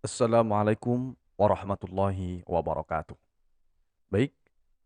Assalamualaikum warahmatullahi wabarakatuh. Baik,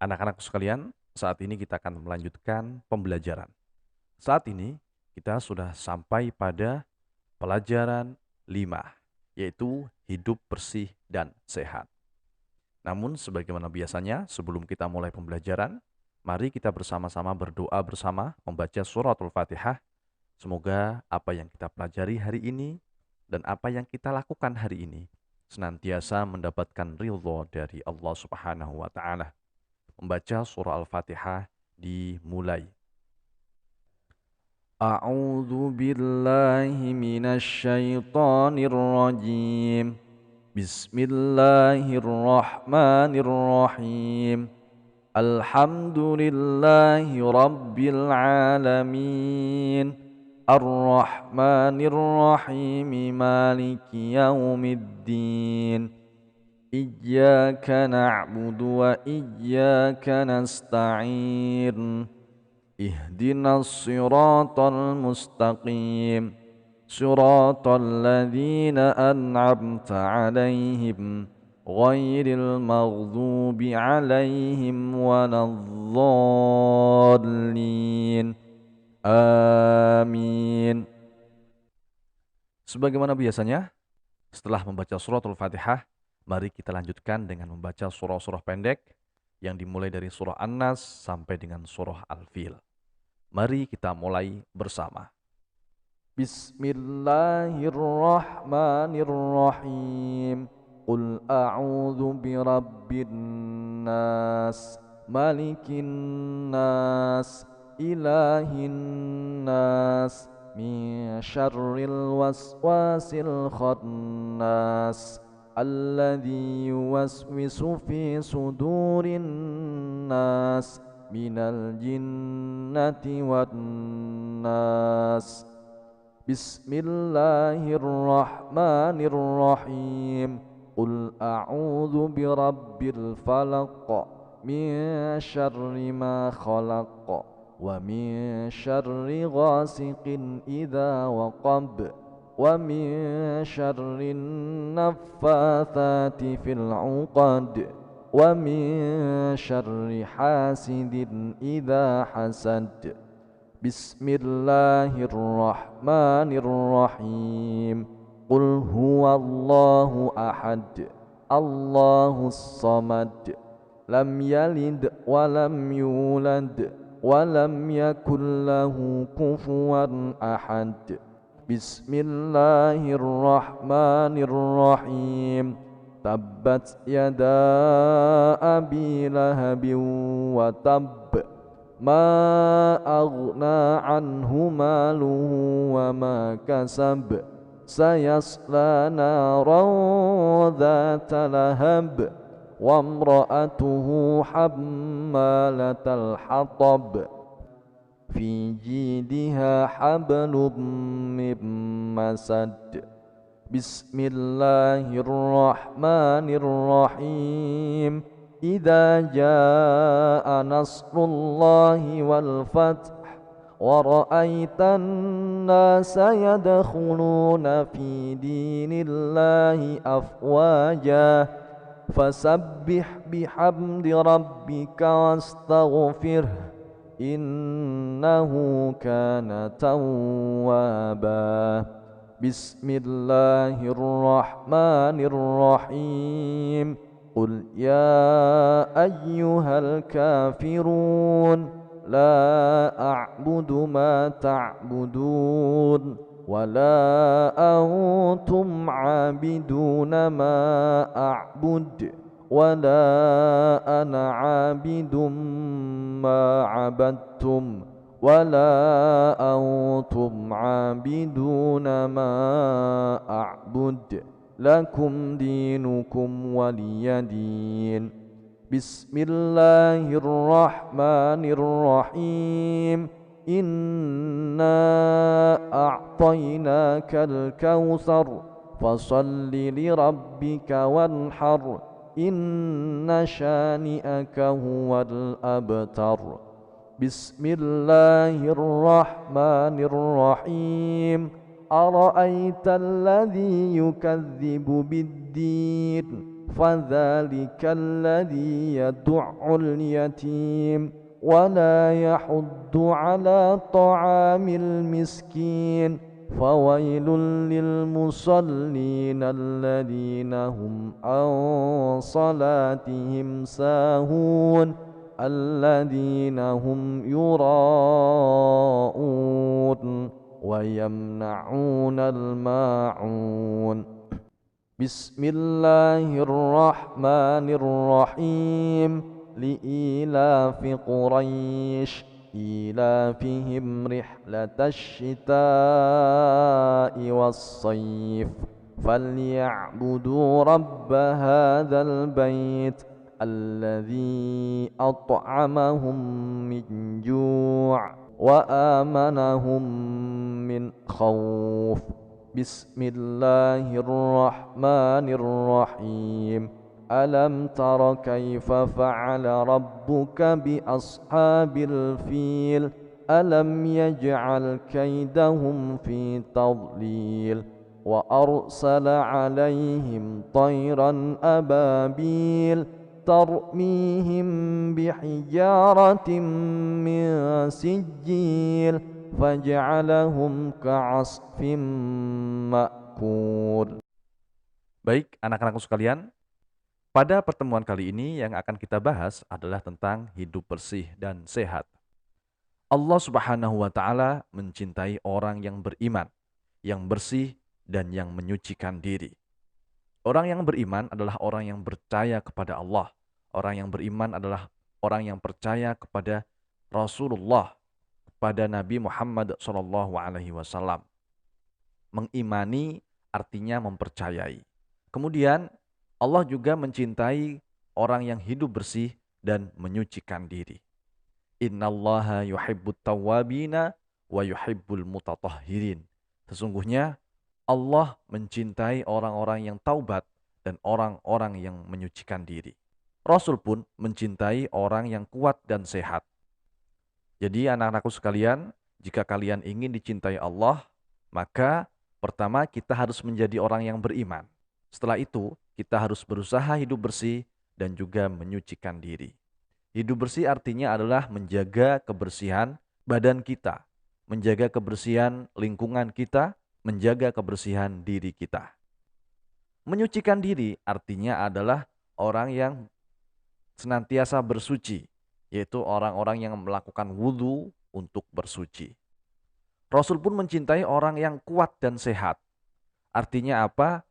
anak-anak sekalian, saat ini kita akan melanjutkan pembelajaran. Saat ini kita sudah sampai pada pelajaran 5, yaitu hidup bersih dan sehat. Namun sebagaimana biasanya, sebelum kita mulai pembelajaran, mari kita bersama-sama berdoa bersama membaca suratul Fatihah. Semoga apa yang kita pelajari hari ini dan apa yang kita lakukan hari ini senantiasa mendapatkan ridho dari Allah Subhanahu wa taala. Membaca surah Al-Fatihah dimulai. A'udzu billahi minasy syaithanir rajim. Bismillahirrahmanirrahim. Alhamdulillahi rabbil alamin. Ar-Rahmanir-Rahim, Maliki Yaumiddin. Iyyaka na'budu wa iyyaka nasta'in. Ihdinas siratal mustaqim. Siratal ladzina an'amta 'alaihim ghairil maghdubi 'alaihim waladdallin. Amin. Sebagaimana biasanya, setelah membaca suratul Fatihah, mari kita lanjutkan dengan membaca surah-surah pendek yang dimulai dari surah An-Nas sampai dengan surah Al-Fil. Mari kita mulai bersama. Bismillahirrahmanirrahim. Qul a'udzu birabbin nas, malikin nas, ilahin nas, min syarril waswasil khannas, alladzi yuwaswisu fi sudurin nas, minal jinnati wan nas. Bismillahirrahmanirrahim. Qul a'udzu birabbil falaq, min syarri ma khalaq, wa min syarri ghasiqin idza waqab, wa min syarri naffatsati fil 'uqad, wa min syarri hasidin idza hasad. Bismillahirrahmanirrahim. Qul huwallahu ahad, Allahus samad, lam yalid wa lam yulad wa lam yakul lahu kufuwan ahad. Bismillahirrahmanirrahim. Tabbat yada abi lahabin wa tabb, ma aghna anhu maluhu wa ma kasab, sayasla naran dhata lahab, wa imra'atuhu hammalatal hatab, fi jidha hablum min masad. Bismillahirrahmanirrahim. Idza jaa nasrullahi wal fath, wa ra'aitan nasa yadkhuluna fi dinillahi afwaja, fasabbih bihamdi rabbika wastaghfirh, innahu kana tawwaba. Bismillahirrahmanirrahim. Qul ya ayyuhal kafirun, la a'budu ma ta'budun, wa la antum 'abiduna ma a'bud, wa la ana 'abidum ma 'abadtum, wa la antum 'abiduna ma a'bud. Lakum dinukum waliyadin. Bismillahirrahmanirrahim. Inna a'tainakal kautsar, fasalli lirabbika wanhar, inna syani'aka huwal abtar. Bismillahirrahmanirrahim. أرأيت الذي يكذب بالدين فذلك الذي يدع اليتيم ولا يحض على طعام المسكين فويل للمصلين الذين هم عن صلاتهم ساهون الذين هم يراءون ويمنعون الماعون بسم الله الرحمن الرحيم لإيلاف قريش إيلافهم رحلة الشتاء والصيف فليعبدوا رب هذا البيت الذي أطعمهم من جوع وآمنهم من خوف بسم الله الرحمن الرحيم ألم تر كيف فعل ربك بأصحاب الفيل ألم يجعل كيدهم في تضليل وأرسل عليهم طيرا أبابيل ترميهم بحجارة من سجيل فجعلهم كعصف مأكول. Baik, anak-anakku sekalian, pada pertemuan kali ini yang akan kita bahas adalah tentang hidup bersih dan sehat. Allah Subhanahu wa Ta'ala mencintai orang yang beriman, yang bersih, dan yang menyucikan diri. Orang yang beriman adalah orang yang percaya kepada Allah. Orang yang beriman adalah orang yang percaya kepada Rasulullah, kepada Nabi Muhammad SAW. Mengimani artinya mempercayai. Kemudian Allah juga mencintai orang yang hidup bersih dan menyucikan diri. Innallaha yuhibbut tawwabina wa yuhibbul mutatahhirin. Sesungguhnya Allah mencintai orang-orang yang taubat dan orang-orang yang menyucikan diri. Rasul pun mencintai orang yang kuat dan sehat. Jadi anak-anakku sekalian, jika kalian ingin dicintai Allah, maka pertama kita harus menjadi orang yang beriman. Setelah itu, kita harus berusaha hidup bersih dan juga menyucikan diri. Hidup bersih artinya adalah menjaga kebersihan badan kita, menjaga kebersihan lingkungan kita, menjaga kebersihan diri kita. Menyucikan diri artinya adalah orang yang senantiasa bersuci, yaitu orang-orang yang melakukan wudhu untuk bersuci. Rasul pun mencintai orang yang kuat dan sehat. Artinya apa?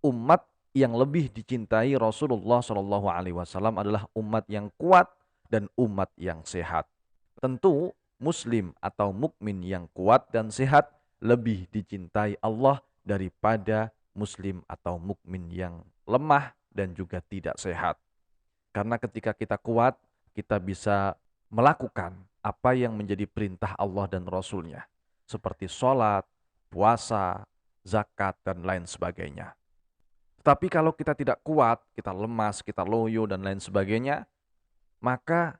Umat yang lebih dicintai Rasulullah SAW adalah umat yang kuat dan umat yang sehat. Tentu Muslim atau mukmin yang kuat dan sehat lebih dicintai Allah daripada Muslim atau mukmin yang lemah dan juga tidak sehat. Karena ketika kita kuat, kita bisa melakukan apa yang menjadi perintah Allah dan Rasul-Nya. Seperti sholat, puasa, zakat, dan lain sebagainya. Tetapi kalau kita tidak kuat, kita lemas, kita loyo, dan lain sebagainya, maka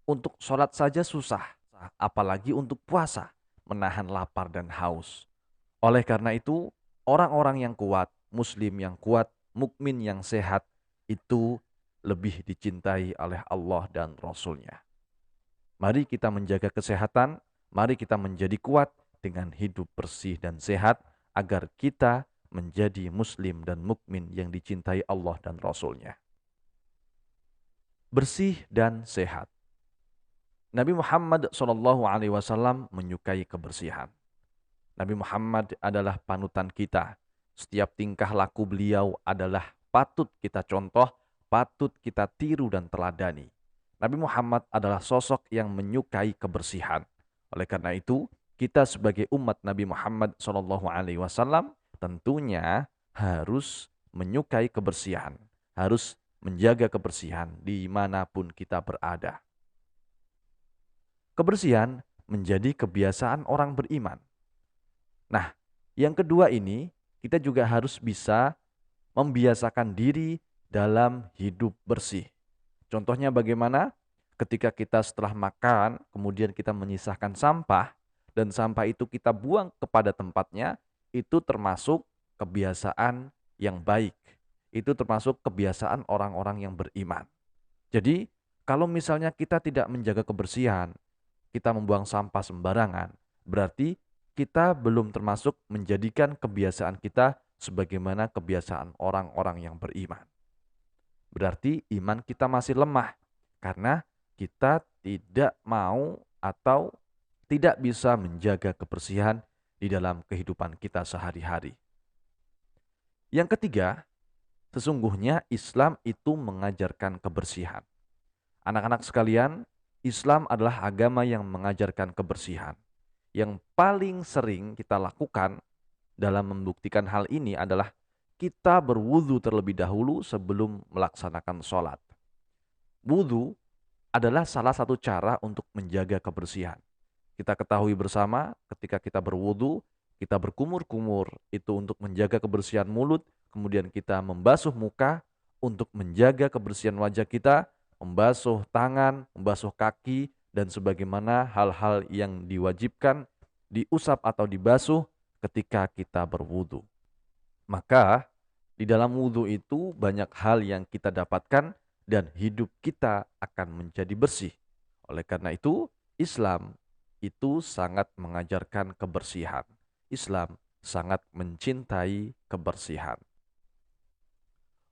untuk sholat saja susah. Apalagi untuk puasa, menahan lapar dan haus. Oleh karena itu, orang-orang yang kuat, Muslim yang kuat, mukmin yang sehat, itu lebih dicintai oleh Allah dan Rasul-Nya. Mari kita menjaga kesehatan, mari kita menjadi kuat dengan hidup bersih dan sehat, agar kita menjadi Muslim dan mukmin yang dicintai Allah dan Rasul-Nya. Bersih dan sehat. Nabi Muhammad SAW menyukai kebersihan. Nabi Muhammad adalah panutan kita. Setiap tingkah laku beliau adalah patut kita contoh, patut kita tiru dan teladani. Nabi Muhammad adalah sosok yang menyukai kebersihan. Oleh karena itu, kita sebagai umat Nabi Muhammad SAW tentunya harus menyukai kebersihan, harus menjaga kebersihan dimanapun kita berada. Kebersihan menjadi kebiasaan orang beriman. Nah, yang kedua ini, kita juga harus bisa membiasakan diri dalam hidup bersih. Contohnya bagaimana? Ketika kita setelah makan, kemudian kita menyisakan sampah, dan sampah itu kita buang kepada tempatnya, itu termasuk kebiasaan yang baik. Itu termasuk kebiasaan orang-orang yang beriman. Jadi, kalau misalnya kita tidak menjaga kebersihan, kita membuang sampah sembarangan, berarti kita belum termasuk menjadikan kebiasaan kita sebagaimana kebiasaan orang-orang yang beriman. Berarti iman kita masih lemah karena kita tidak mau atau tidak bisa menjaga kebersihan di dalam kehidupan kita sehari-hari. Yang ketiga, sesungguhnya Islam itu mengajarkan kebersihan. Anak-anak sekalian, Islam adalah agama yang mengajarkan kebersihan. Yang paling sering kita lakukan dalam membuktikan hal ini adalah kita berwudu terlebih dahulu sebelum melaksanakan sholat. Wudu adalah salah satu cara untuk menjaga kebersihan. Kita ketahui bersama ketika kita berwudu, kita berkumur-kumur itu untuk menjaga kebersihan mulut, kemudian kita membasuh muka untuk menjaga kebersihan wajah kita, membasuh tangan, membasuh kaki, dan sebagaimana hal-hal yang diwajibkan diusap atau dibasuh ketika kita berwudu. Maka di dalam wudu itu banyak hal yang kita dapatkan dan hidup kita akan menjadi bersih. Oleh karena itu, Islam itu sangat mengajarkan kebersihan. Islam sangat mencintai kebersihan.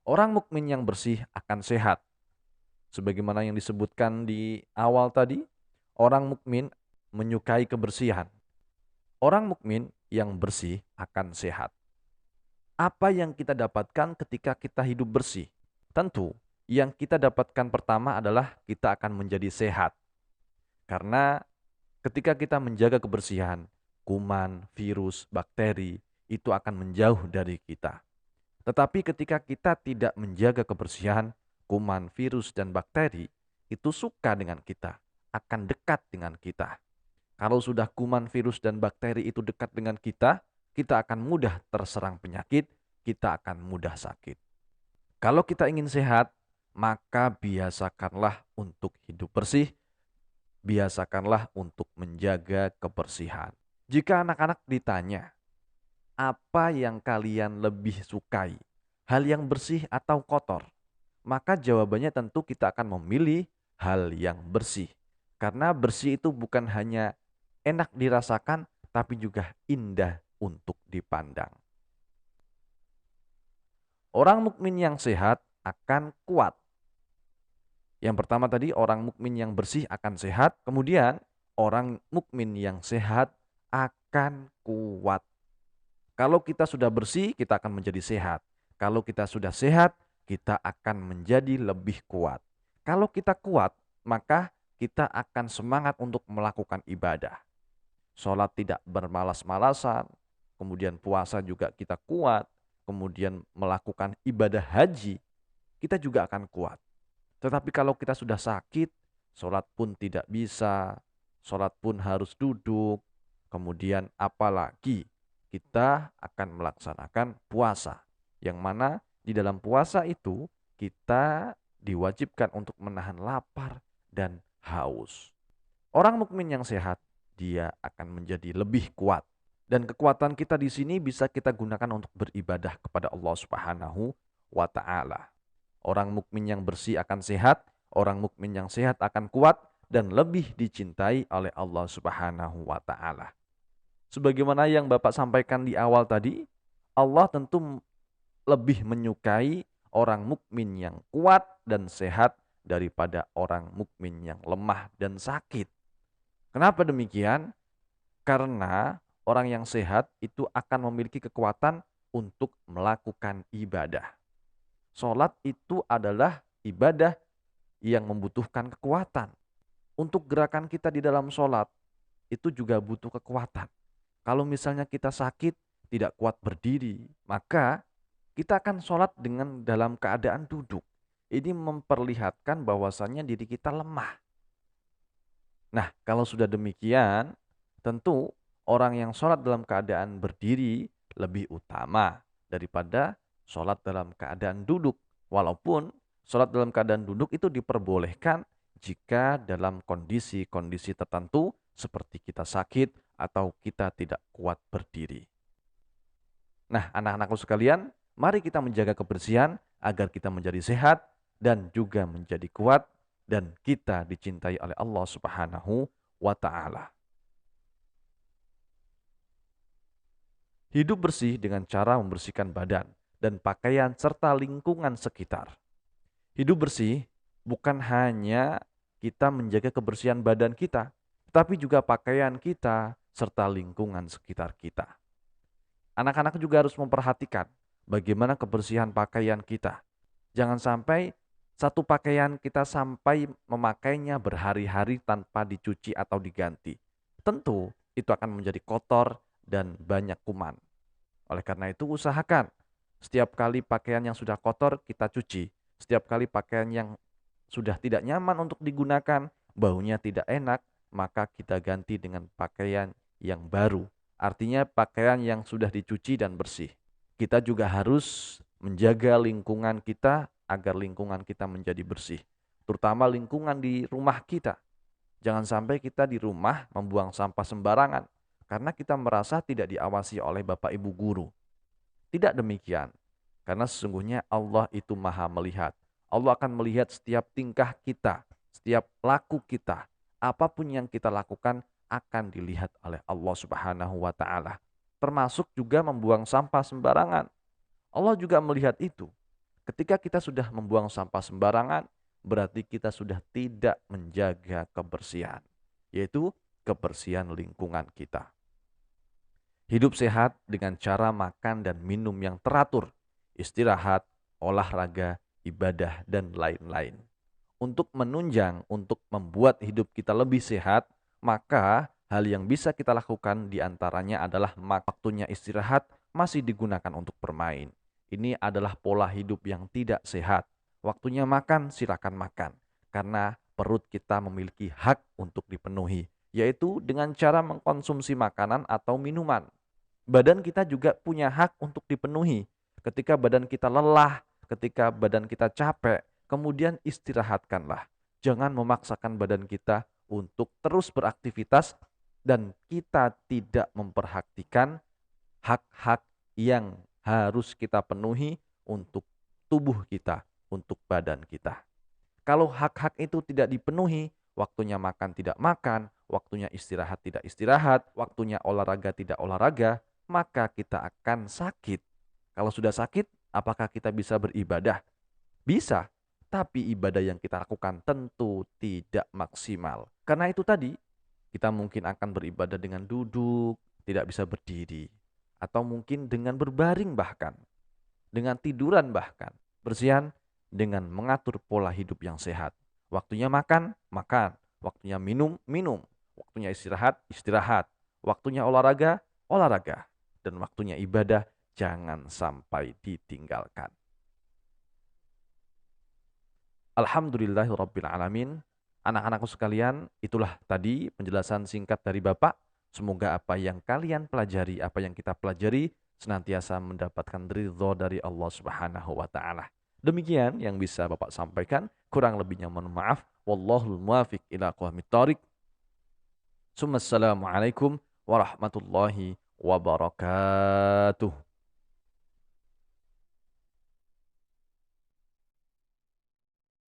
Orang mukmin yang bersih akan sehat. Sebagaimana yang disebutkan di awal tadi, orang mukmin menyukai kebersihan. Orang mukmin yang bersih akan sehat. Apa yang kita dapatkan ketika kita hidup bersih? Tentu, yang kita dapatkan pertama adalah kita akan menjadi sehat. Karena ketika kita menjaga kebersihan, kuman, virus, bakteri, itu akan menjauh dari kita. Tetapi ketika kita tidak menjaga kebersihan, kuman, virus, dan bakteri, itu suka dengan kita, akan dekat dengan kita. Kalau sudah kuman, virus, dan bakteri itu dekat dengan kita akan mudah terserang penyakit, kita akan mudah sakit. Kalau kita ingin sehat, maka biasakanlah untuk hidup bersih, biasakanlah untuk menjaga kebersihan. Jika anak-anak ditanya, apa yang kalian lebih sukai? Hal yang bersih atau kotor? Maka jawabannya tentu kita akan memilih hal yang bersih. Karena bersih itu bukan hanya enak dirasakan, tapi juga indah untuk dipandang. Orang mukmin yang sehat akan kuat. Yang pertama tadi, orang mukmin yang bersih akan sehat. Kemudian orang mukmin yang sehat akan kuat. Kalau kita sudah bersih, kita akan menjadi sehat. Kalau kita sudah sehat, kita akan menjadi lebih kuat. Kalau kita kuat, maka kita akan semangat untuk melakukan ibadah. Sholat tidak bermalas-malasan, kemudian puasa juga kita kuat, kemudian melakukan ibadah haji, kita juga akan kuat. Tetapi kalau kita sudah sakit, sholat pun tidak bisa, sholat pun harus duduk, kemudian apalagi kita akan melaksanakan puasa. Yang mana di dalam puasa itu kita diwajibkan untuk menahan lapar dan haus. Orang mukmin yang sehat, dia akan menjadi lebih kuat. Dan kekuatan kita di sini bisa kita gunakan untuk beribadah kepada Allah Subhanahu wa Ta'ala. Orang mukmin yang bersih akan sehat, orang mukmin yang sehat akan kuat dan lebih dicintai oleh Allah Subhanahu wa Ta'ala. Sebagaimana yang Bapak sampaikan di awal tadi, Allah tentu lebih menyukai orang mukmin yang kuat dan sehat daripada orang mukmin yang lemah dan sakit. Kenapa demikian? Karena orang yang sehat itu akan memiliki kekuatan untuk melakukan ibadah. Sholat itu adalah ibadah yang membutuhkan kekuatan. Untuk gerakan kita di dalam sholat, itu juga butuh kekuatan. Kalau misalnya kita sakit, tidak kuat berdiri, maka kita akan sholat dengan dalam keadaan duduk. Ini memperlihatkan bahwasannya diri kita lemah. Nah, kalau sudah demikian, tentu orang yang sholat dalam keadaan berdiri lebih utama daripada sholat dalam keadaan duduk. Walaupun sholat dalam keadaan duduk itu diperbolehkan jika dalam kondisi-kondisi tertentu seperti kita sakit atau kita tidak kuat berdiri. Nah, anak-anakku sekalian, mari kita menjaga kebersihan agar kita menjadi sehat dan juga menjadi kuat dan kita dicintai oleh Allah Subhanahu wa taala. Hidup bersih dengan cara membersihkan badan dan pakaian serta lingkungan sekitar. Hidup bersih bukan hanya kita menjaga kebersihan badan kita, tetapi juga pakaian kita serta lingkungan sekitar kita. Anak-anak juga harus memperhatikan bagaimana kebersihan pakaian kita. Jangan sampai satu pakaian kita sampai memakainya berhari-hari tanpa dicuci atau diganti. Tentu itu akan menjadi kotor dan banyak kuman. Oleh karena itu usahakan setiap kali pakaian yang sudah kotor kita cuci. Setiap kali pakaian yang sudah tidak nyaman untuk digunakan, baunya tidak enak, maka kita ganti dengan pakaian yang baru. Artinya pakaian yang sudah dicuci dan bersih. Kita juga harus menjaga lingkungan kita agar lingkungan kita menjadi bersih. Terutama lingkungan di rumah kita. Jangan sampai kita di rumah membuang sampah sembarangan karena kita merasa tidak diawasi oleh Bapak Ibu guru. Tidak demikian. Karena sesungguhnya Allah itu Maha melihat. Allah akan melihat setiap tingkah kita, setiap laku kita. Apapun yang kita lakukan akan dilihat oleh Allah Subhanahu wa taala. Termasuk juga membuang sampah sembarangan. Allah juga melihat itu. Ketika kita sudah membuang sampah sembarangan, berarti kita sudah tidak menjaga kebersihan, yaitu kebersihan lingkungan kita. Hidup sehat dengan cara makan dan minum yang teratur, istirahat, olahraga, ibadah, dan lain-lain. Untuk menunjang, untuk membuat hidup kita lebih sehat, maka hal yang bisa kita lakukan diantaranya adalah waktunya istirahat masih digunakan untuk bermain. Ini adalah pola hidup yang tidak sehat. Waktunya makan, silakan makan. Karena perut kita memiliki hak untuk dipenuhi, yaitu dengan cara mengkonsumsi makanan atau minuman. Badan kita juga punya hak untuk dipenuhi. Ketika badan kita lelah, ketika badan kita capek, kemudian istirahatkanlah. Jangan memaksakan badan kita untuk terus beraktivitas dan kita tidak memperhatikan hak-hak yang harus kita penuhi untuk tubuh kita, untuk badan kita. Kalau hak-hak itu tidak dipenuhi, waktunya makan tidak makan, waktunya istirahat tidak istirahat, waktunya olahraga tidak olahraga, maka kita akan sakit. Kalau sudah sakit, apakah kita bisa beribadah? Bisa, tapi ibadah yang kita lakukan tentu tidak maksimal. Karena itu tadi, kita mungkin akan beribadah dengan duduk, tidak bisa berdiri. Atau mungkin dengan berbaring bahkan. Dengan tiduran bahkan. Bersihan dengan mengatur pola hidup yang sehat. Waktunya makan, makan. Waktunya minum, minum. Waktunya istirahat, istirahat. Waktunya olahraga, olahraga. Dan waktunya ibadah, jangan sampai ditinggalkan. Alhamdulillahirrabbilalamin. Anak-anakku sekalian, itulah tadi penjelasan singkat dari Bapak. Semoga apa yang kalian pelajari, apa yang kita pelajari, senantiasa mendapatkan ridho dari Allah Subhanahu wa taala. Demikian yang bisa Bapak sampaikan, kurang lebihnya mohon maaf. Wallahul muwafiq ila aqwamit thoriq. Assalamualaikum warahmatullahi wabarakatuh.